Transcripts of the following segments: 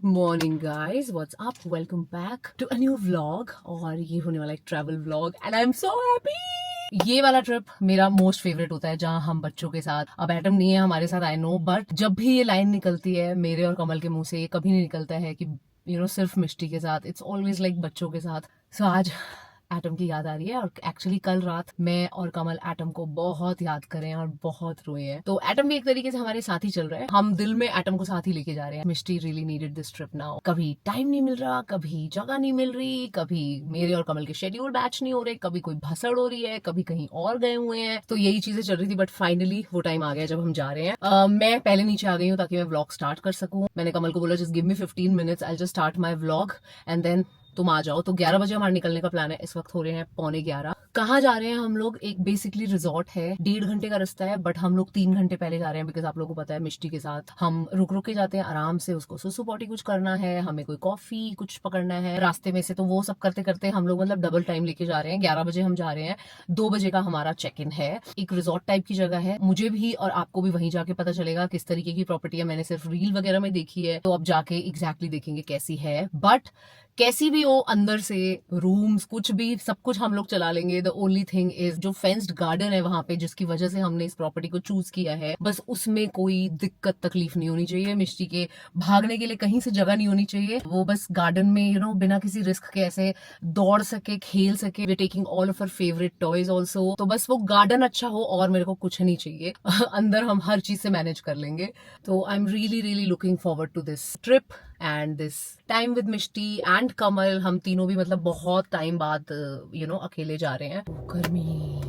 Morning guys, what's up, welcome back to a new vlog. और ये होने वाला एक travel vlog and I am so happy. ये वाला ट्रिप मेरा मोस्ट फेवरेट होता है जहां हम बच्चों के साथ, अब एटम नहीं है हमारे साथ आई नो, बट जब भी ये लाइन निकलती है मेरे और कमल के मुंह से, ये कभी नहीं निकलता है कि सिर्फ मिष्टी के साथ, इट्स ऑलवेज लाइक बच्चों के साथ। सो आज एटम की याद आ रही है और एक्चुअली कल रात मैं और कमल एटम को बहुत याद कर रहे हैं और बहुत रोए हैं। तो एटम भी एक तरीके से हमारे साथ ही चल रहा है, हम दिल में एटम को साथ ही लेके जा रहे हैं। Mishti really needed this trip now. कभी टाइम नहीं मिल रहा, कभी जगह नहीं मिल रही, कभी मेरे और कमल के शेड्यूल मैच नहीं हो रहे, कभी कोई भसड़ हो रही है, कभी कहीं और गए हुए हैं, तो यही चीजें चल रही थी। बट फाइनली वो टाइम आ गया जब हम जा रहे हैं। मैं पहले नीचे आ गई हूँ ताकि मैं व्लॉग स्टार्ट कर सकूं। मैंने कमल को बोला just give me 15 minutes, I just start my vlog and then तुम आ जाओ। तो 11 बजे हमारे निकलने का प्लान है। इस वक्त हो रहे हैं 11:15। कहाँ जा रहे हैं हम लोग? एक बेसिकली रिजॉर्ट है, 1.5 घंटे का रास्ता है, बट हम लोग 3 घंटे पहले जा रहे हैं बिकॉज आप लोगों को पता है मिष्टी के साथ हम रुक रुक के जाते हैं आराम से। उसको सुसु पॉटी कुछ करना है, हमें कोई कॉफी कुछ पकड़ना है रास्ते में से, तो वो सब करते करते हम लोग मतलब डबल टाइम लेके जा रहे हैं। 11 बजे हम जा रहे हैं, 2 बजे का हमारा चेक इन है। एक रिजॉर्ट टाइप की जगह है, मुझे भी और आपको भी वहीं जाके पता चलेगा किस तरीके की प्रॉपर्टी है। मैंने सिर्फ रील वगैरह में देखी है, तो अब जाके एग्जैक्टली देखेंगे कैसी है। बट कैसी भी हो, अंदर से रूम्स कुछ भी सब कुछ हम लोग चला लेंगे। द ओनली थिंग इज जो फेंस्ड गार्डन है वहां पे, जिसकी वजह से हमने इस प्रॉपर्टी को चूज किया है, बस उसमें कोई दिक्कत तकलीफ नहीं होनी चाहिए। मिष्टी के भागने के लिए कहीं से जगह नहीं होनी चाहिए। वो बस गार्डन में बिना किसी रिस्क के ऐसे दौड़ सके, खेल सके। We taking all of our favourite toys also. तो बस वो गार्डन अच्छा हो और मेरे को कुछ नहीं चाहिए। अंदर हम हर चीज से मैनेज कर लेंगे। तो I am really really looking forward to this trip and this time with Mishti and Kamal. हम तीनों भी मतलब बहुत टाइम बाद अकेले जा रहे हैं। गर्मी,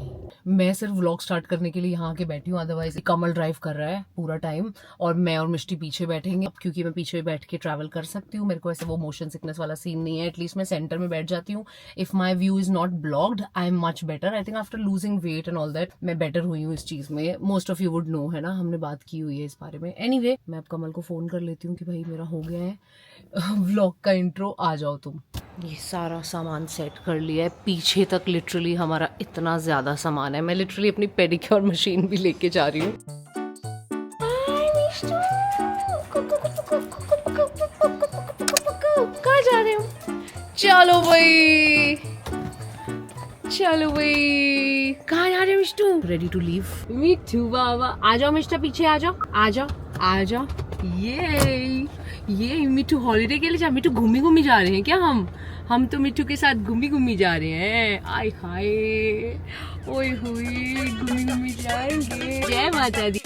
मैं सिर्फ व्लॉग स्टार्ट करने के लिए यहाँ आके बैठी हूँ, अदरवाइज कमल ड्राइव कर रहा है पूरा टाइम और मैं और मिष्टी पीछे बैठेंगे। अब क्योंकि मैं पीछे बैठ के ट्रैवल कर सकती हूँ, मेरे को ऐसे वो मोशन सिकनेस वाला सीन नहीं है। एटलीस्ट मैं सेंटर में बैठ जाती हूँ। If my view is not blocked I am much better. I think after losing weight and all that मैं बेटर हुई हूँ इस चीज में। Most of you would know, है ना, हमने बात की हुई है इस बारे में। एनीवे, मैं अब कमल को फोन कर लेती हूँ कि भाई मेरा हो गया है व्लॉग का इंट्रो, आ जाओ तुम। ये सारा सामान सेट कर लिया है, पीछे तक लिटरली हमारा इतना ज्यादा सामान है। मैं लिटरली अपनी पेडिक्योर मशीन भी लेके जा रही हूँ। कहाँ जा रहे हो? चलो भाई, चलो भाई, कहाँ जा रहे हो Mishtu? Ready to leave? Mithu बाबा आ जाओ, मिस्टर पीछे आ जाओ, आ जाओ आ जाओ। ये मिठू हॉलीडे के लिए जा, मिठू घूमी घूमी जा रहे हैं क्या? हम तो मिठू के साथ घूमी घूमी जा रहे हैं। आय हाय, ओए होए, घूमी घूमी जाएंगे। जय माता दी।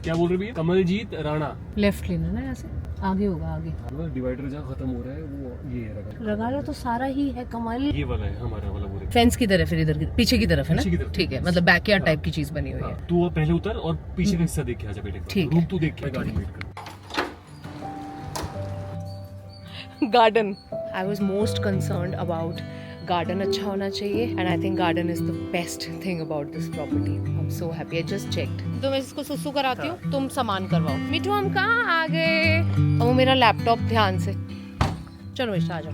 क्या बोल रहे भैया? कमलजीत राणा। लेफ्ट लेना ना, यहाँ से आगे होगा, आगे डिवाइडर जहाँ खत्म हो रहा है वो ये है। रगाड़ा तो सारा ही है कमल। ये वाला है हमारा वाला पूरे फेंस की तरफ, फिर इधर की पीछे की तरफ है ना? ठीक है, मतलब बैकयार्ड टाइप की चीज बनी हुई है। तू पहले उतर और पीछे का हिस्सा देख के आजा बेटे। ठीक रूम तू देख के गाड़ी वेट कर। Garden, I was most concerned about garden अच्छा होना चाहिए and I think garden is the best thing about this property. I am so happy, I just checked. तो मैं इसको सुसु कराती हूँ, तुम सामान करवाओ। मिठू हम कहाँ आ गए? अब वो मेरा लैपटॉप ध्यान से। चलो मिष्टा आ जाओ।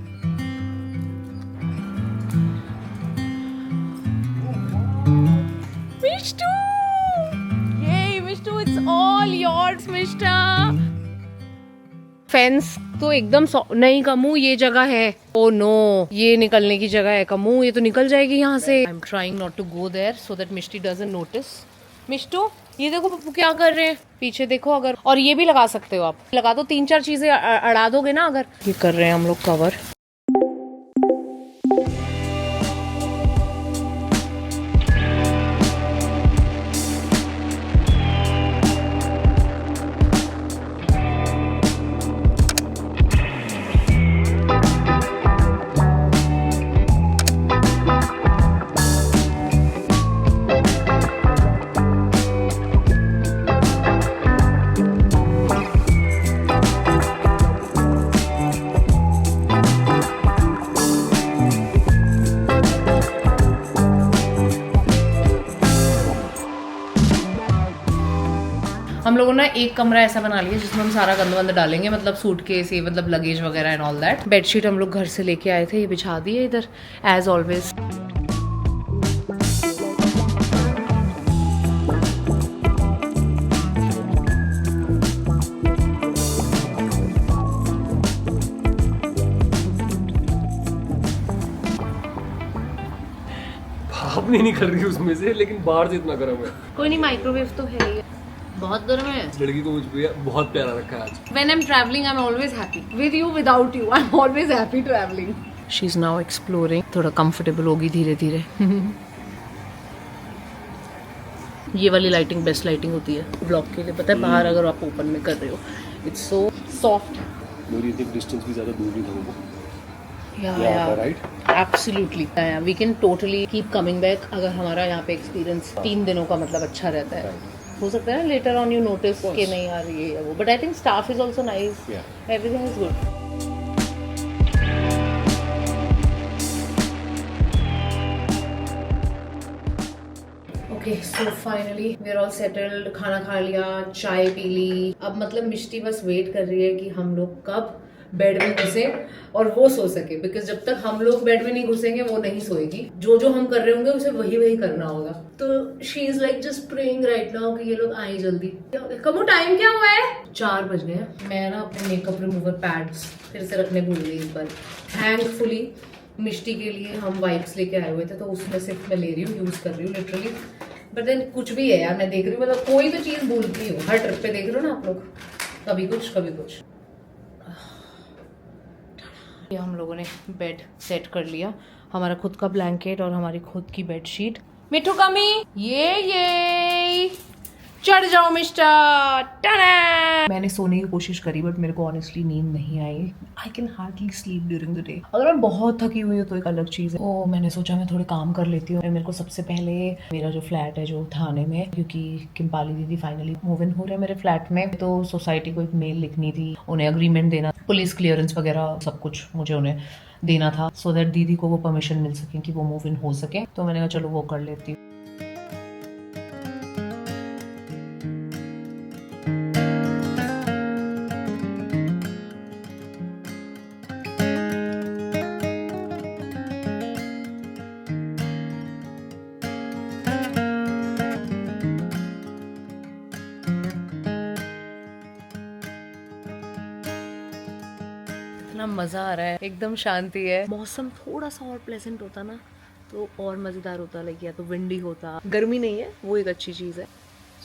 मिष्टू, ये Mishtu, it's all yours Mishta. Fence तो एकदम नहीं कमू, ये जगह है। ओ नो, ये निकलने की जगह है कमू, ये तो निकल जाएगी यहाँ से। I am trying not to go there so that Mishti doesn't notice. Mishtu, ये देखो पप्पू क्या कर रहे हैं, पीछे देखो। अगर और ये भी लगा सकते हो आप, लगा दो, 3-4 चीजें अड़ा दोगे ना। अगर ये कर रहे हैं हम लोग कवर। हम लोगों ने एक कमरा ऐसा बना लिया जिसमें हम सारा गंद वंद डालेंगे, मतलब सूटकेस, ये मतलब लगेज वगैरह एंड ऑल दैट। बेडशीट हम लोग घर से लेके आए थे, ये बिछा दिए इधर एज ऑलवेज। भाप नहीं निकल रही उसमें से, लेकिन बाहर से इतना गर्म है। कोई नहीं, माइक्रोवेव तो है ही। बहुत गर्म है। लड़की को मुझ पे बहुत प्यारा रखा है आज। When I'm traveling, I'm always happy. With you, without you, I'm always happy traveling. She's now exploring. थोड़ा comfortable होगी धीरे धीरे। ये वाली लाइटिंग बेस्ट लाइटिंग होती है ब्लॉग के लिए, पता है, बाहर अगर आप ओपन में कर रहे हो। It's so soft. मेरी इतनी डिस्टेंस भी ज्यादा दूर नहीं था। Yeah. Right. Absolutely. We can totally keep coming back अगर हमारा यहाँ पे एक्सपीरियंस 3 दिनों का मतलब अच्छा रहता है। हो सकता है ना लेटर ऑन यू नोटिस कि नहीं यार ये है वो, but I think staff is also nice, everything is good. Okay, so finally we are all settled, खाना खा लिया, चाय पी ली। अब मतलब मिष्टी बस वेट कर रही है कि हम लोग कब बेड में घुसे और वो सो सके, बिकॉज जब तक हम लोग बेड में नहीं घुसेंगे वो नहीं सोएगी। जो जो हम कर रहे होंगे उसे वही वही करना होगा। तो she is like just praying right now कि ये लोग आए जल्दी। कमो टाइम क्या हुआ है? 4 बज गए हैं। मैं ना अपने मेकअप रिमूवर पैड्स फिर से रखने भूल गई इस बार। थैंकफुली मिष्टी के लिए हम वाइप्स लेके आए हुए थे, तो उसमें सिर्फ मैं ले रही हूँ, यूज कर रही हूँ लिटरली। बट देन कुछ भी है यार, मैं देख रही हूँ, मतलब कोई तो चीज भूलती हूँ हर ट्रिप पे, देख रहे हो ना आप लोग, कभी कुछ कभी कुछ। ये हम लोगों ने बेड सेट कर लिया, हमारा खुद का ब्लैंकेट और हमारी खुद की बेडशीट। मिठू कमी, ये चढ़ जाओ मिस्टर। टाडा! मैंने सोने की कोशिश करी बट मेरे को ऑनेस्टली नींद नहीं आई। I can hardly sleep during the day. अगर मैं बहुत थकी हुई हूँ तो एक अलग चीज़ है। ओ, मैंने सोचा मैं थोड़े काम कर लेती हूँ। मेरे को सबसे पहले मेरा जो फ्लैट है जो थाने में, क्योंकि किम्पाली दीदी फाइनली मूव इन हो रहे हैं मेरे फ्लैट में, तो सोसाइटी को एक मेल लिखनी थी, उन्हें अग्रीमेंट देना, पुलिस क्लियरेंस वगैरह सब कुछ मुझे उन्हें देना था, सो दैट दीदी को वो परमिशन मिल सके कि वो मूव इन हो सके। तो मैंने कहा चलो वो कर लेती हूँ। इतना मज़ा आ रहा है, एकदम शांति है। मौसम थोड़ा सा और प्लेजेंट होता ना तो और मज़ेदार होता, लाइक या तो विंडी होता, गर्मी नहीं है, वो एक अच्छी चीज़ है।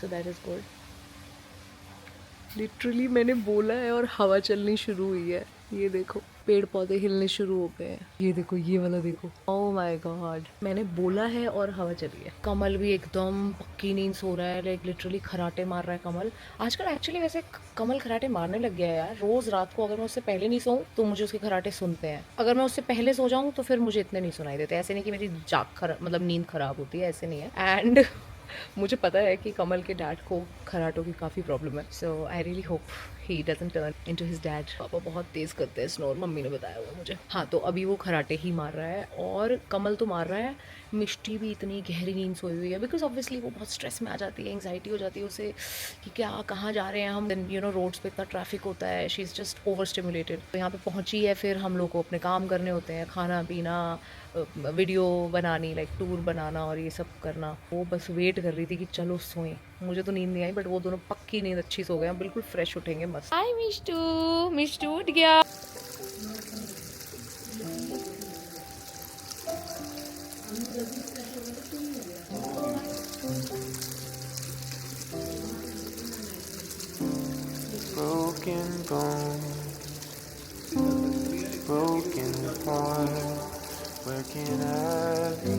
So that is good. Literally मैंने बोला है और हवा चलनी शुरू हुई है। ये देखो पेड़ पौधे हिलने शुरू हो गए हैं। ये देखो, ये वाला देखो, ओह माय गॉड, मैंने बोला है और हवा चली है। कमल भी एकदम पक्की नींद सो रहा है, लाइक लिटरली खराटे मार रहा है कमल आजकल। एक्चुअली वैसे कमल खराटे मारने लग गया है यार। रोज रात को अगर मैं उससे पहले नहीं सोऊं तो मुझे उसके खराटे सुनते हैं, अगर मैं उससे पहले सो जाऊं तो फिर मुझे इतने नहीं सुनाई देते। ऐसे नहीं कि मेरी मतलब नींद खराब होती है, ऐसे नहीं है। एंड मुझे पता है कि कमल के डैड को खराटों की काफ़ी प्रॉब्लम है, so I really hope he doesn't turn into his dad. पापा बहुत तेज़ करते हैं स्नोर, मम्मी ने बताया हुआ मुझे। हाँ, तो अभी वो खराटे ही मार रहा है और कमल तो मार रहा है। मिष्टी भी इतनी गहरी नींद सोई हुई है, बिकॉज ऑब्वियसली वो बहुत स्ट्रेस में आ जाती है, एंग्जाइटी हो जाती है उसे कि क्या कहाँ जा रहे हैं हम, यू नो रोड्स पे इतना ट्रैफिक होता है, she is just over stimulated. तो यहाँ पे पहुँची है, फिर हम लोग को अपने काम करने होते हैं, खाना पीना, वीडियो बनानी, लाइक टूर बनाना और ये सब करना। वो बस वेट कर रही थी कि चलो सोएं। मुझे तो नींद नहीं आई बट वो दोनों पक्की नींद अच्छी सो गए, बिल्कुल फ्रेश उठेंगे मस्त। हाय मिष्टू, मिष्टू उठ गया। Broken bones, broken heart, where can I be?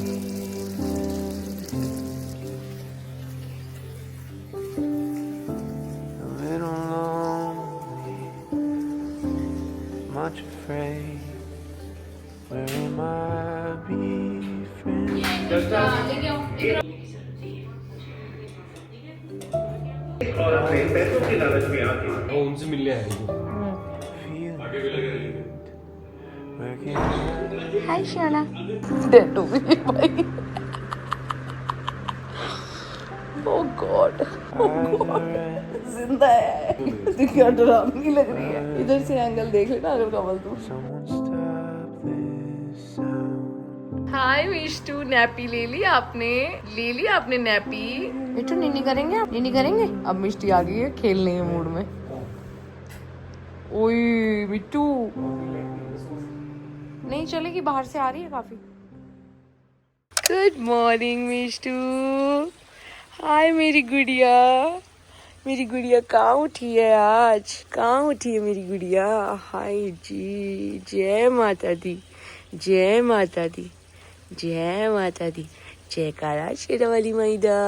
A little lonely, much afraid, where am I be friend? और अपने पैसों की लालच में आके वो उनसे मिलने आए थे। Where can I हाय शाना, डेड हो गई भाई। ओह गॉड, जिंदा है। तो क्या डरावनी लग रही है। इधर से एंगल देख लेना अगर कमल तू। Someone stop this sound. Hi Mishtu, nappy ले ली आपने? ले ली आपने नैपी? मिष्टू नीनी करेंगे आप? नीनी करेंगे? अब मिष्टी आ गई है खेलने के मूड में। ओए मिट्टू नहीं चलेगी, बाहर से आ रही है काफी। Good morning Mishtu. हाय मेरी गुड़िया। मेरी गुड़िया कहाँ उठी है आज? कहाँ उठी है मेरी गुड़िया? हाय जी, जय माता दी, जय माता दी, जय माता दी। जयकारा शेरावाली मैदा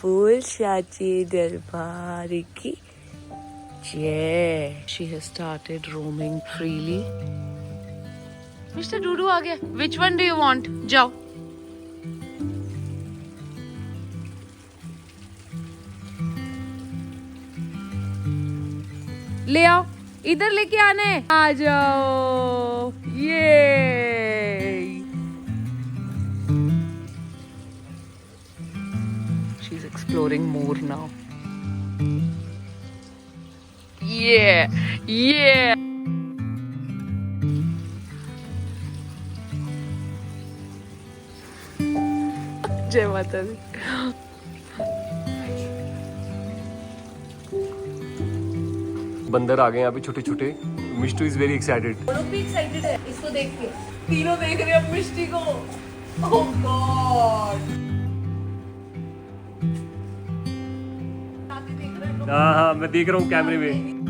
बोल साचे दरबार की जय। She has started roaming freely. Mr. Dudu आ गया। Which one do you want? जाओ। ले आओ, इधर लेके आना है। आ जाओ। ये She's exploring more now. Yeah, yeah. जय माता दी। बंदर आ गए यहाँ पे छोटे छोटे। Mishtu is very excited. वो लोग भी एक्साइटेड है इसको देख के। तीनों देख रहे हैं मिष्टी को। ओह गॉड। हाँ, मैं देख रहा हूँ कैमरे में।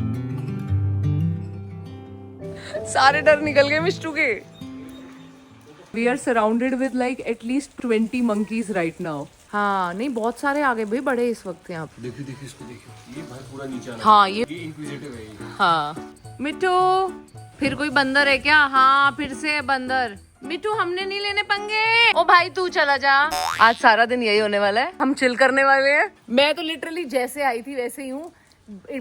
सारे डर निकल गए मिष्टू के। We are surrounded with like at least 20 monkeys right now. हाँ नहीं बहुत सारे आ गए भाई, बड़े इस वक्त यहाँ पे। देखियो देखियो इसको देखियो, ये भाई पूरा नीचे आना। हाँ ये इंक्विजिटिव है ये। हाँ। मिट्टू फिर कोई बंदर है क्या? हाँ फिर से बंदर। मिट्टू हमने नहीं लेने पंगे। ओ भाई तू चला जा। आज सारा दिन यही होने वाला है, हम चिल करने वाले हैं। मैं तो लिटरली जैसे आई थी वैसे ही हूँ।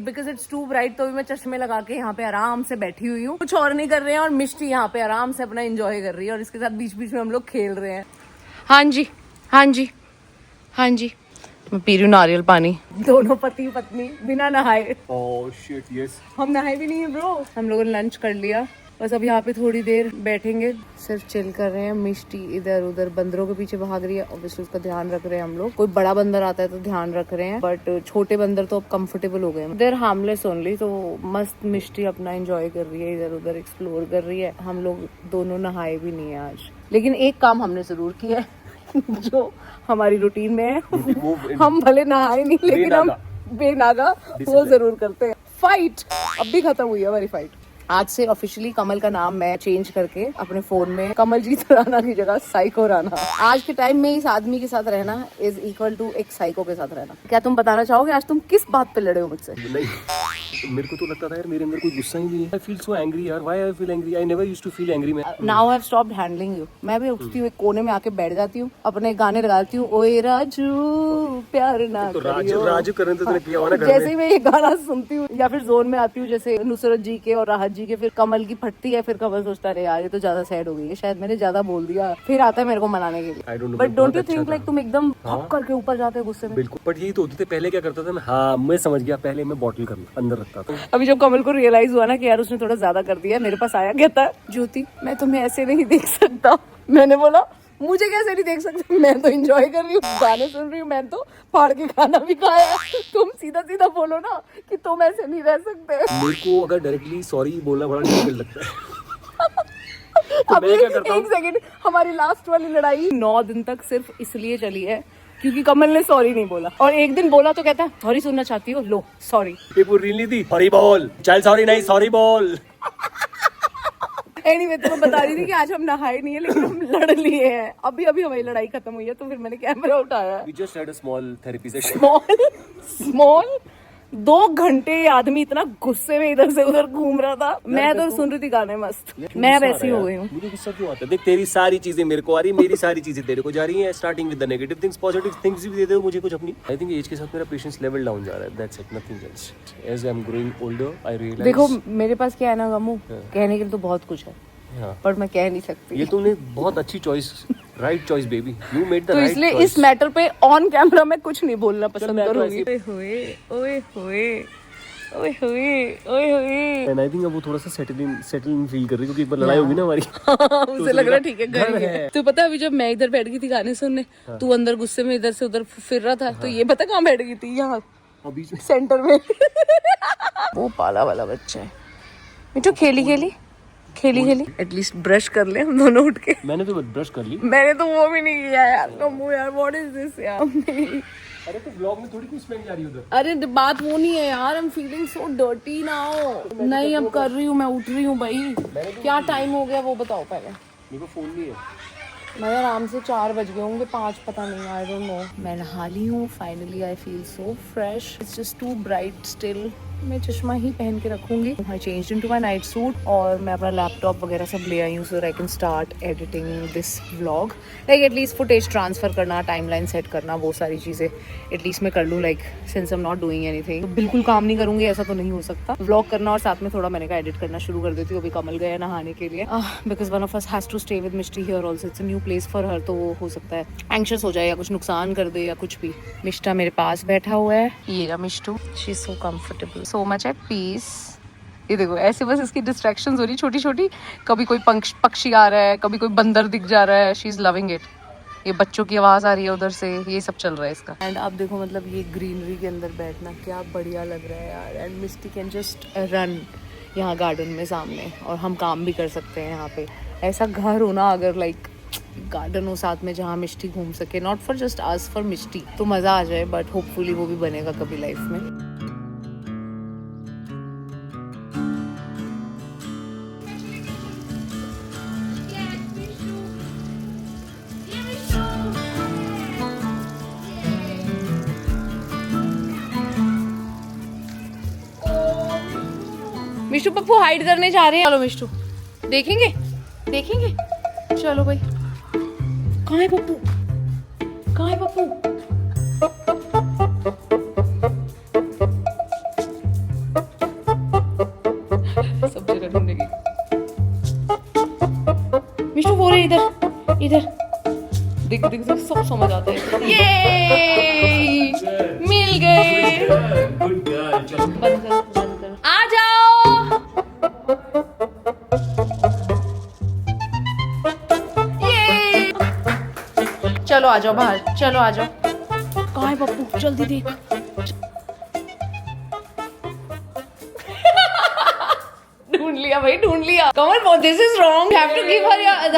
बिकॉज इट्स टू ब्राइट तो भी मैं चश्मे लगा के यहाँ पे आराम से बैठी हुई हूँ, कुछ और नहीं कर रहे हैं। और मिष्टी यहाँ पे आराम से अपना एंजॉय कर रही है और इसके साथ बीच बीच में हम लोग खेल रहे हैं। हाँ जी, हाँ जी, हाँ जी। मैं पी रही हूँ नारियल पानी। दोनों पति पत्नी बिना नहाए। Oh shit, yes. हम नहाए भी नहीं है ब्रो। हम लोगों ने लंच कर लिया, बस अब यहाँ पे थोड़ी देर बैठेंगे, सिर्फ चिल कर रहे हैं। मिष्टी इधर उधर बंदरों के पीछे भाग रही है, ऑब्वियसली उसका ध्यान रख रहे हैं हम लोग। कोई बड़ा बंदर आता है तो ध्यान रख रहे हैं, बट छोटे बंदर तो अब कंफर्टेबल हो गए हैं। देर हार्मलेस ओनली, तो मस्त मिष्टी अपना एंजॉय कर रही है, इधर उधर एक्सप्लोर कर रही है। हम लोग दोनों नहाए भी नहीं है आज, लेकिन एक काम हमने जरूर किया है जो हमारी रूटीन में है। हम भले नहाए नहीं लेकिन हम बेनागा वो जरूर करते हैं। फाइट अब भी खत्म हुई है हमारी फाइट। आज से ऑफिशियली कमल का नाम मैं चेंज करके अपने फोन में कमलजीत राणा की जगह साइको राणा। आज के टाइम में इस आदमी के साथ रहना इज इक्वल टू एक साइको के साथ रहना। क्या तुम बताना चाहोगे आज तुम किस बात पे लड़े हो मुझसे? नहीं, मेरे को तो लगता था यार मेरे अंदर कोई गुस्सा ही नहीं है। आई फील सो एंग्री यार। Why I feel angry? I never used to feel angry man. Now I have stopped handling you. मैं भी उठती हूँ, एक कोने में आके बैठ जाती हूँ, अपने गाने लगाती हूँ। ओए राजू प्यार ना तो करियो। राजू करने तो तूने किया हुआ ना घर जैसे में। ही मैं ये गाना सुनती हूँ या फिर जोन में आती हूँ, जैसे नुसरत जी के और राहत जी के, फिर कमल की फटती है, फिर कमल सोचता है यार ये तो ज्यादा सैड हो गई है, शायद मैंने ज्यादा बोल दिया, फिर आता है मेरे को मनाने के I don't लिए। know, बट डोंट यू बहुत थिंक अच्छा लाइक था। तुम एकदम हक करके ऊपर जाते हो गुस्से में? बिल्कुल, बट यही तो होती थी पहले। क्या करता था मैं? हाँ मैं समझ गया, पहले मैं बॉटल करना अंदर रखता था। अभी जब कमल को रियलाइज हुआ ना कि यार उसने थोड़ा ज्यादा कर दिया, मेरे पास आया, कहता है ज्योति मैं तुम्हें ऐसे नहीं देख सकता। मैंने बोला मुझे कैसे नहीं देख सकते, मैं तो एंजॉय कर रही हूँ, गाने सुन रही हूँ, मैं तो फाड़ के खाना भी खाया। तुम सीधा सीधा बोलो ना कि तुम ऐसे नहीं रह सकते। मेरे को अगर डायरेक्टली सॉरी बोलना बड़ा डिफिकल्ट लगता है। तो अभी मैं क्या करता हूँ? एक सेकंड, हमारी लास्ट वाली लड़ाई 9 दिन तक सिर्फ इसलिए चली है क्योंकि कमल ने सॉरी नहीं बोला, और एक दिन बोला तो कहता है सॉरी सुनना चाहती हो, लो सॉरी। ये पूरी रील नहीं थी, सॉरी बोल, चल सॉरी नहीं सॉरी बोल। एनीवे तो मैं बता रही थी कि आज हम नहाए नहीं है लेकिन हम लड़ लिए हैं। अभी अभी हमारी लड़ाई खत्म हुई है तो फिर मैंने कैमरा उठाया है। We just had a small therapy session. Small 2 घंटे ये आदमी इतना गुस्से में इधर से उधर घूम रहा था, मैं तो सुन रही थी गाने मस्त। मैं वैसी हो गई हूँ। मुझे गुस्सा क्यों आता है? देख तेरी सारी चीजें मेरे को आ रही, मेरी सारी चीजें तेरे को जा रही हैं। Starting with the negative things, positive things भी दे दो मुझे कुछ अपनी। आई थिंक एज के साथ मेरा पेशेंस लेवल डाउन जा रहा है, that's it, nothing else. As I am growing older I realise. देखो मेरे पास क्या है ना गमू, कहने के लिए तो बहुत कुछ है हाँ। पर मैं कह नहीं सकती। ये तूने बहुत अच्छी choice Right choice, baby. You made the तो right इसलिए choice. इस मैटर पे ऑन कैमरा मैं कुछ नहीं बोलना पसंद मैं तो करूंगी। ओए होए And I think अब वो थोड़ा सा settle in feel कर रही है क्योंकि एक बार लड़ाई होगी ना हमारी। मुझे लग रहा है ठीक है घर है। तू पता अभी जब मैं इधर बैठ गई थी गाने सुनने, तू अंदर गुस्से में इधर से उधर फिर रहा था, तो ये पता कहाँ बैठ गई थी? यहाँ और बीच में सेंटर में। वो पाला वाला बच्चा है। मिठू खेली एटलीस्ट ब्रश कर ले हम दोनों उठ के। मैंने तो ब्रश कर ली। मैंने तो वो भी नहीं किया यार। कम्बू यार, व्हाट इज दिस यार? अरे तो ब्लॉग में थोड़ी कुछ स्मेल जा रही है उधर। अरे बात वो नहीं है यार, I am feeling so dirty now. नहीं अब कर रही हूँ, मैं उठ रही हूँ भाई। क्या टाइम हो गया वो बताओ पहले। मेरे को फोन नहीं है। मैं आराम से 4 बज गए होंगे, 5 पता नहीं, आई डोंट नो। मैं नहा ली हूँ finally, I feel so fresh. It's just too bright still. मैं चश्मा ही पहन के रखूंगी। I changed into my night suit और मैं अपना लैपटॉप वगैरह सब ले आई हूँ so I can start editing this vlog. Like at least footage transfer करना, टाइमलाइन सेट करना, वो सारी चीज़ें एटलीस्ट मैं कर लूँ। Like since I am not doing anything, बिल्कुल काम नहीं करूँगी ऐसा तो नहीं हो सकता। व्लॉग करना और साथ में थोड़ा मैंने कहा एडिट करना शुरू कर देती हूँ। अभी कमल गया नहाने के लिए because one of us has to stay with Mishti here also. It's a new place for her, तो वो हो सकता है एंग्शियस हो जाए या कुछ नुकसान कर दे या कुछ भी। मिष्टा मेरे पास बैठा हुआ है, ये रहा Mishtu. She is so comfortable, so much at peace. ये देखो ऐसे बस इसकी डिस्ट्रैक्शंस हो रही छोटी छोटी। कभी कोई पक्षी आ रहा है, कभी कोई बंदर दिख जा रहा है। She is loving it. ये बच्चों की आवाज आ रही है उधर से, ये सब चल रहा है इसका। एंड अब देखो मतलब ये ग्रीनरी के अंदर बैठना क्या बढ़िया लग रहा है यार। And Misti can just run यहाँ गार्डन में सामने, और हम काम भी कर सकते हैं यहाँ पे। ऐसा घर हो ना अगर लाइक गार्डन हो साथ में जहाँ मिष्टी घूम सके, not for just us, for Mishti, तो मज़ा आ जाए। बट होपफुली वो भी बनेगा कभी लाइफ में। मिष्टू पप्पू हाइड करने जा रहे हैं। चलो मिष्टू देखेंगे चलो भाई। कहाँ है पप्पू? सब जगह ढूंढेगी। मिष्टू वो रहे इधर देख सब समझ आता है। ये मिल गए। Good girl. चलो बंद कर। आ जाओ। ये चलो आ जाओ बाहर, चलो आ जाओ। कहाँ है पप्पू? जल्दी देख। ढूंढ लिया भाई, ढूंढ लिया। Kamal this is wrong, have to give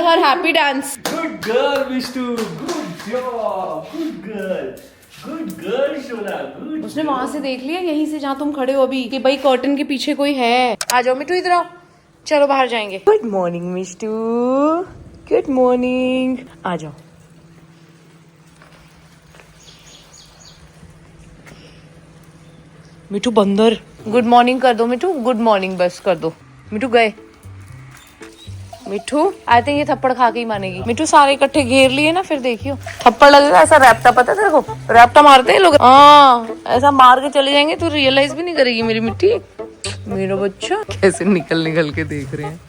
her happy dance. Good girl Mishtu, good job, good girl Shona, good. उसने वहां से देख लिया, यहीं से जहाँ तुम खड़े हो अभी, कि भाई कर्टन के पीछे कोई है। आ जाओ मिठू इधर आओ, चलो बाहर जाएंगे। Good morning Mishtu, good morning. आ जाओ। मिठू बंदर, गुड मॉर्निंग कर दो मिठू, गुड मॉर्निंग बस कर दो। मिठू गए। मिठू आई थिंक ये थप्पड़ खा के ही मानेगी। मिठू सारे इकट्ठे घेर लिए ना, फिर देखियो थप्पड़ लगेगा। ऐसा रैप्टा पता है तेरे को? रैप्टा मारते हैं लोग। हाँ ऐसा मार के चले जाएंगे, तू रियलाइज भी नहीं करेगी मेरी मिट्टी। मेरा बच्चा कैसे निकल के देख रहे हैं।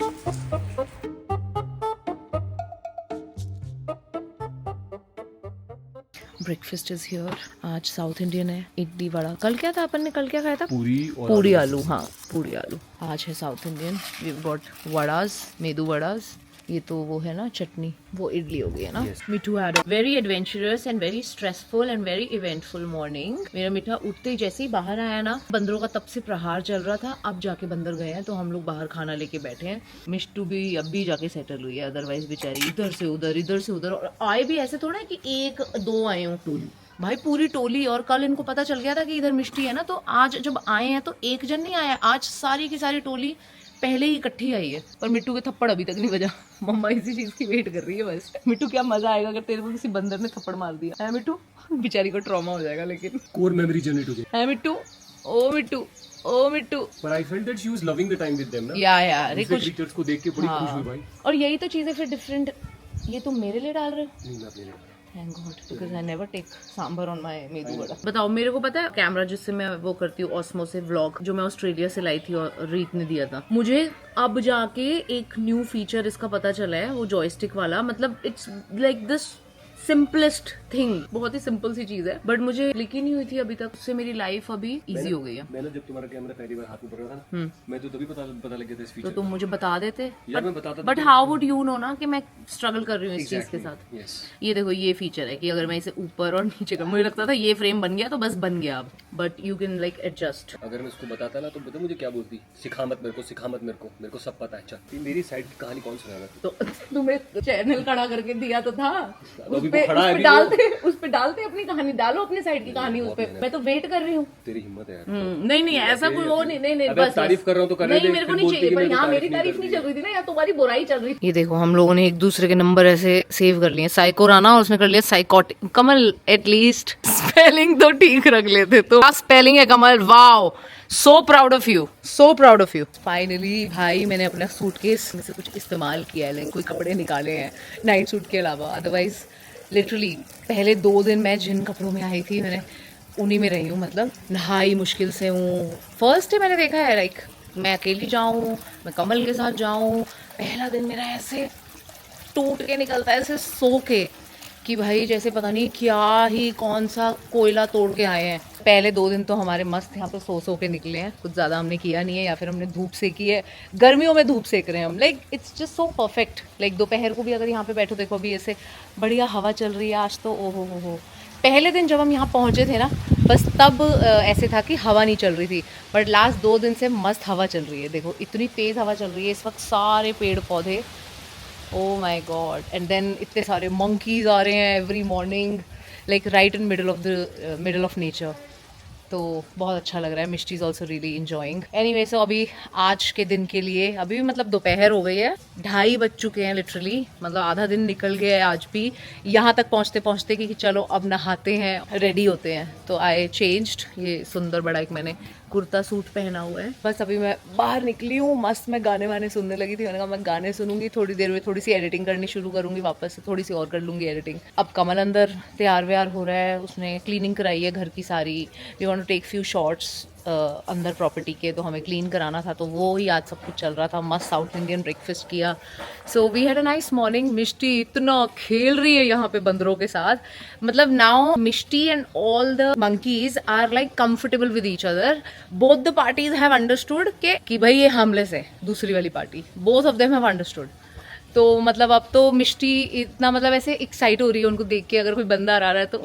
Breakfast is here. आज साउथ इंडियन है, इडली वड़ा। कल क्या था अपन ने, कल क्या खाया था? पूरी आलू। हाँ पूरी आलू। आज है South Indian. We got vadas, medu vadas. ये तो वो है ना चटनी, वो इडली हो गई है ना। Mithu had very adventurous and very stressful and very eventful morning. मेरा मीठा उठते ही जैसे ही बाहर आया ना, बंदरों का तब से प्रहार चल रहा था, अब जाके बंदर गए हैं, तो हम लोग बाहर खाना लेके बैठे हैं। मिष्टू भी अब भी जाके सेटल हुई है, अदरवाइज बेचारी इधर से उधर। और आए भी ऐसे थोड़ा है कि 1-2 आए हूँ भाई, पूरी टोली। और कल इनको पता चल गया था कि इधर मिष्टी है ना, तो आज जब आए हैं तो एक जन नहीं आया, आज सारी की सारी टोली पहले ही इकट्ठी आई है। पर मिट्टू के थप्पड़ अभी तक नहीं बजा। मम्मा इसी चीज की वेट कर रही है बस। मिट्टू क्या मजा आएगा अगर तेरे को किसी बंदर ने थप्पड़ मार दिया है मिट्टू? बेचारी को ट्रॉमा हो जाएगा। लेकिन कोर मेमोरी जनरेट हो गई है मिट्टू। ओ मिट्टू। पर I felt that she was loving the time with them ना। या अरे कुछ क्रिएचर्स को देख के बड़ी खुश हुई भाई। और यही तो चीजें फिर डिफरेंट। ये तुम मेरे लिए डाल रहे हो? नहीं मैं अपने लिए। Thank God, because I never take sambar on my medu vada. बताओ, मेरे को पता है कैमरा जिससे मैं वो करती हूँ ऑस्मो से व्लॉग, जो मैं ऑस्ट्रेलिया से लाई थी और रीत ने दिया था मुझे, अब जाके एक न्यू फीचर इसका पता चला है, वो जॉयस्टिक वाला। मतलब it's like this simplest thing, बहुत ही सिंपल सी चीज है, बट मुझे क्लिक ही नहीं हुई थी अभी तक। उससे मेरी लाइफ अभी इजी हो गई है। मैंने जब तुम्हारा कैमरा पहली बार हाथ में पकड़ा था ना, मैं तो तभी पता लग गया था इस तो फीचर। तुम मुझे बता देते, यार मैं बताता but how would you know ना कि मैं स्ट्रगल कर रही हूँ इस चीज के साथ। यस, ये देखो, ये फीचर है कि अगर मैं इसे ऊपर और नीचे कर, मुझे लगता था ये फ्रेम बन गया तो बस बन गया अब, but you can like adjust. अगर मैं उसको बताता ना तो बता मुझे क्या बोलती, सिखा मत मेरे को, सिखा मत मेरे को सब पता है। चल, मेरी साइड की कहानी कौन सुनाएगा? तो तुम्हें चैनल खड़ा करके दिया तो था, अभी वो खड़ा है, उस पे डालते अपनी कहानी, डालो अपनी साइड की कहानी उस पे। मैं तो वेट कर रही हूँ। तेरी हिम्मत है यार। नहीं ऐसा कोई वो नहीं अबे बस तारीफ कर रहा हूँ तो करने दे, नहीं, मेरे को फिर नहीं बोलती चाहिए, कि पर मेरे को यहाँ मेरी तारीफ तारीफ नहीं नहीं चल रही थी ना, यहाँ तुम्हारी बुराई चल रही थी। ये देखो, हम लोगों ने एक दूसरे के नंबर ऐसे सेव कर लिए, साइको राना और उसने कर लिया साइकोटिक। कमल एटलीस्ट स्पेलिंग तो ठीक रख लेते, तो स्पेलिंग है Kamal, wow, so proud of you, so proud of you. Finally भाई मैंने अपना सूटकेस में से कुछ इस्तेमाल किया है, लाइक कोई कपड़े निकाले हैं नाइट सूट के अलावा। अदरवाइज लिटरली पहले 2 दिन मैं जिन कपड़ों में आई थी, मैंने उन्हीं में रही हूँ। मतलब नहाई मुश्किल से हूँ। फर्स्ट डे मैंने देखा है लाइक मैं अकेली जाऊँ, मैं कमल के साथ जाऊँ, पहला दिन मेरा ऐसे टूट के निकलता है, ऐसे सो के कि भाई जैसे पता नहीं क्या ही कौन सा कोयला तोड़ के आए हैं। पहले 2 दिन तो हमारे मस्त यहाँ पे सो के निकले हैं, कुछ ज़्यादा हमने किया नहीं है, या फिर हमने धूप सेकी है, गर्मियों में धूप सेक रहे हैं हम। Like it's just so perfect. Like दोपहर को भी अगर यहाँ पे बैठो, देखो अभी ऐसे बढ़िया हवा चल रही है आज तो, ओहो हो। पहले दिन जब हम यहाँ पहुँचे थे ना, बस तब ऐसे था कि हवा नहीं चल रही थी, बट लास्ट 2 दिन से मस्त हवा चल रही है। देखो इतनी तेज़ हवा चल रही है इस वक्त, सारे पेड़ पौधे, oh my god, and then इतने सारे monkeys आ रहे हैं every morning, like right in middle of nature. तो बहुत अच्छा लग रहा है। Mishti is also really enjoying. Anyway, so अभी आज के दिन के लिए अभी भी मतलब दोपहर हो गई है, 2:30 बज चुके हैं लिटरली, मतलब आधा दिन निकल गया है आज भी यहाँ तक पहुँचते पहुँचते कि चलो अब नहाते हैं, रेडी होते हैं। तो आई चेंज्ड, ये सुंदर बड़ा एक मैंने कुर्ता सूट पहना हुआ है। बस अभी मैं बाहर निकली हूँ, मस्त मैं गाने वाने सुनने लगी थी। मैंने कहा मैं गाने सुनूंगी, थोड़ी देर में थोड़ी सी एडिटिंग करनी शुरू करूंगी, वापस से थोड़ी सी और कर लूंगी एडिटिंग। अब कमल अंदर तैयार व्यार हो रहा है, उसने क्लीनिंग कराई है घर की सारी। We want to take few shots अंदर प्रॉपर्टी के, तो हमें क्लीन कराना था, तो वो ही आज सब कुछ चल रहा था। मस्त साउथ इंडियन ब्रेकफास्ट किया, so we had a nice morning. Mishti इतना खेल रही है यहाँ पे बंदरों के साथ, मतलब now Mishti and all the monkeys are like comfortable with each other. Both the parties have understood कि भाई ये हार्मलेस है, दूसरी वाली party, both of them have understood. तो मतलब अब तो मिष्टी इतना मतलब ऐसे एक्साइट हो रही है उनको देख के, अगर कोई बंदा आ रहा है तो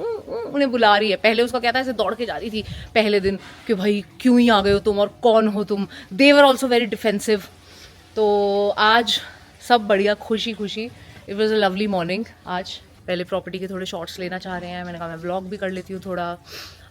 उन्हें बुला रही है। पहले उसका क्या था, ऐसे दौड़ के जा रही थी पहले दिन कि भाई क्यों ही आ गए हो तुम और कौन हो तुम। दे वर ऑल्सो वेरी डिफेंसिव। तो आज सब बढ़िया, खुशी खुशी। It was a lovely morning आज। पहले प्रॉपर्टी के थोड़े शॉट्स लेना चाह रहे हैं, मैंने कहा मैं व्लॉग भी कर लेती हूँ थोड़ा,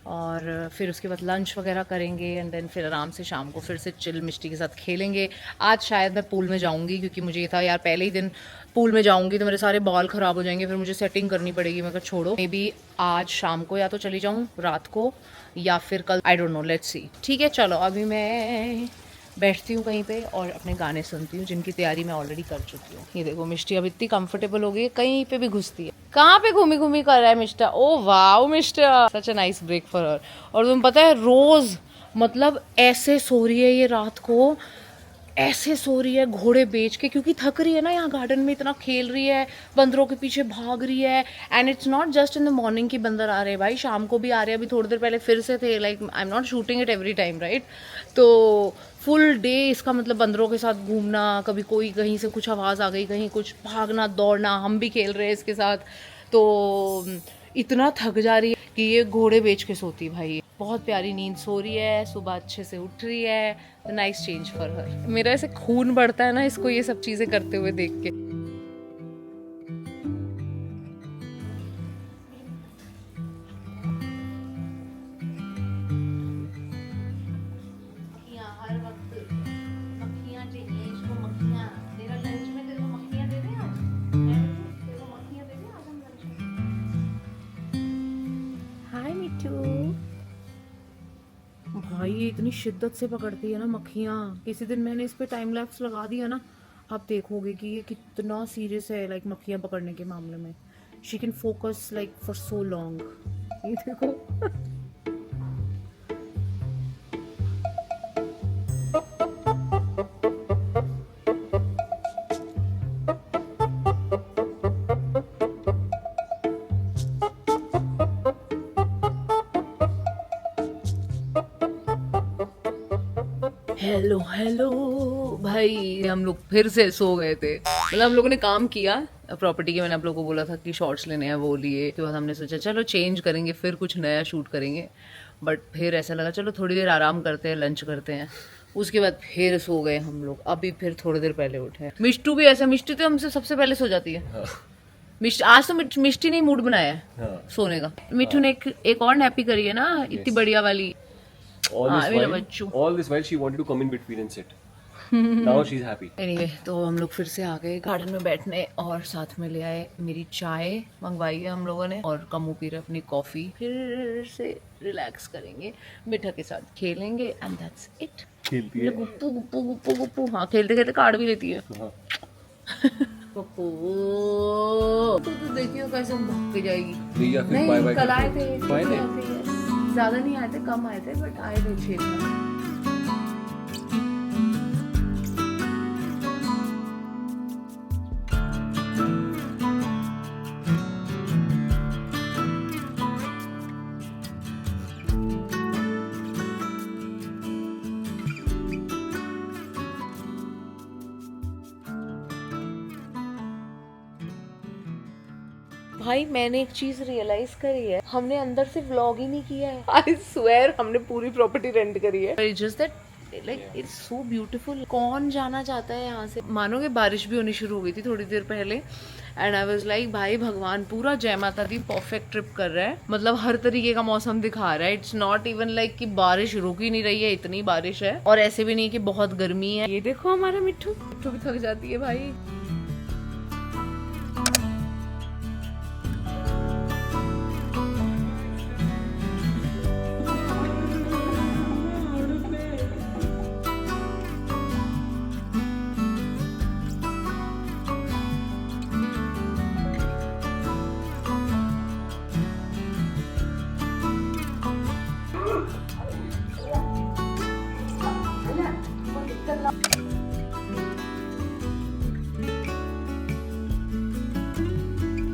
और फिर उसके बाद लंच वगैरह करेंगे, एंड देन फिर आराम से शाम को फिर से चिल मिष्टी के साथ खेलेंगे। आज शायद मैं पूल में जाऊंगी, क्योंकि मुझे ये था यार पहले ही दिन पूल में जाऊंगी तो मेरे सारे बॉल ख़राब हो जाएंगे, फिर मुझे सेटिंग करनी पड़ेगी। मैं कहा छोड़ो, मे बी आज शाम को या तो चली जाऊँ रात को, या फिर कल, I don't know, let's see. ठीक है, चलो अभी मैं बैठती हूँ कहीं पे और अपने गाने सुनती हूँ, जिनकी तैयारी मैं ऑलरेडी कर चुकी हूँ। ये देखो मिष्टी अब इतनी कंफर्टेबल हो गई है, कहीं पे भी घुसती है। कहाँ पे घूमी घूमी कर रहा है mister, oh wow mister, such a nice break for her. और तुम्हें पता है रोज मतलब ऐसे सो रही है ये रात को, ऐसे सो रही है घोड़े बेच के, क्योंकि थक रही है ना, यहाँ गार्डन में इतना खेल रही है, बंदरों के पीछे भाग रही है। And it's not just in the morning की बंदर आ रहे हैं भाई, शाम को भी आ रहे हैं। अभी थोड़ी देर पहले फिर से थे, like I am not shooting it every time right. तो फुल डे इसका मतलब बंदरों के साथ घूमना, कभी कोई कहीं से कुछ आवाज़ आ गई, कहीं कुछ भागना दौड़ना, हम भी खेल रहे हैं इसके साथ। तो इतना थक जा रही है कि ये घोड़े बेच के सोती भाई। बहुत प्यारी नींद सो रही है, सुबह अच्छे से उठ रही है। Nice change for her. मेरा ऐसे खून बढ़ता है ना इसको ये सब चीज़ें करते हुए देख के। भाई ये इतनी शिद्दत से पकड़ती है ना मक्खियाँ, किसी दिन मैंने इस पे टाइम लैप्स लगा दिया ना, आप देखोगे कि ये कितना सीरियस है लाइक मक्खियाँ पकड़ने के मामले में। She can focus like for so long. ये देखो. हेलो हेलो भाई, हम लोग फिर से सो गए थे. मतलब हम लोगों ने काम किया प्रॉपर्टी के. मैंने आप लोगों को बोला था कि शॉर्ट्स लेने हैं, वो लिए. उसके बाद हमने सोचा चलो चेंज करेंगे, फिर कुछ नया शूट करेंगे. बट फिर ऐसा लगा चलो थोड़ी देर आराम करते हैं, लंच करते हैं. उसके बाद फिर सो गए हम लोग. अभी फिर थोड़ी देर पहले उठे. मिष्टू भी ऐसा, मिष्टी तो हमसे सबसे पहले सो जाती है. आज तो मिष्टी ने मूड बनाया है सोने का. मिठू ने एक और नैपी करी है ना, इतनी बढ़िया वाली. All this while she wanted to come in between and sit. Now she's happy. Anyway, तो हम लोग फिर से आ गए गार्डन में बैठने और साथ में ले आए मेरी चाय मंगवाई है हम लोगों ने, और कमू पी रहे अपनी कॉफी. फिर से रिलैक्स करेंगे, मिठा के साथ खेलेंगे एंड दैट्स इट. खेलती है. गुप्पू गुप्पू गुप्पू गुप्पू. हाँ, खेलते खेलते कार्ड भी लेती है. गुप्पू तो देखियो कैसे भग के जाएगी. भैया फिर नहीं, bye bye कल आए करते थे. हैं. Bye नहीं. ज्यादा नहीं आए थे, कम आए थे, बट आए थे 6 दिन. भाई मैंने एक चीज रियलाइज करी है, हमने अंदर से व्लॉग ही नहीं किया है. आई स्वेयर हमने पूरी प्रॉपर्टी रेंट करी है. Just that like it's so beautiful. कौन जाना चाहता है यहाँ से. मानोगे बारिश भी होनी शुरू हो गई थी थोड़ी देर पहले, एंड आई वाज लाइक भाई भगवान पूरा जय माता दी परफेक्ट ट्रिप कर रहा है. मतलब हर तरीके का मौसम दिखा रहा है. इट्स नॉट इवन लाइक कि बारिश रुक ही नहीं रही है, इतनी बारिश है. और ऐसे भी नहीं कि बहुत गर्मी है. ये देखो हमारा मिट्ठू भी थक जाती है भाई.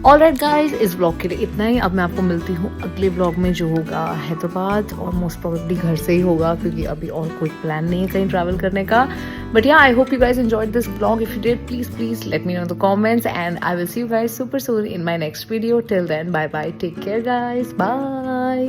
ऑलराइट गाइज, इस ब्लॉग के लिए इतना ही. अब मैं आपको मिलती हूँ अगले ब्लॉग में जो होगा हैदराबाद, और मोस्ट प्रोबेबली घर से ही होगा क्योंकि अभी और कोई प्लान नहीं है कहीं ट्रैवल करने का. But yeah I hope you guys enjoyed this blog. If you did please let me know in the comments, and I will see you guys super soon in my next video. Till then bye bye, take care guys, bye.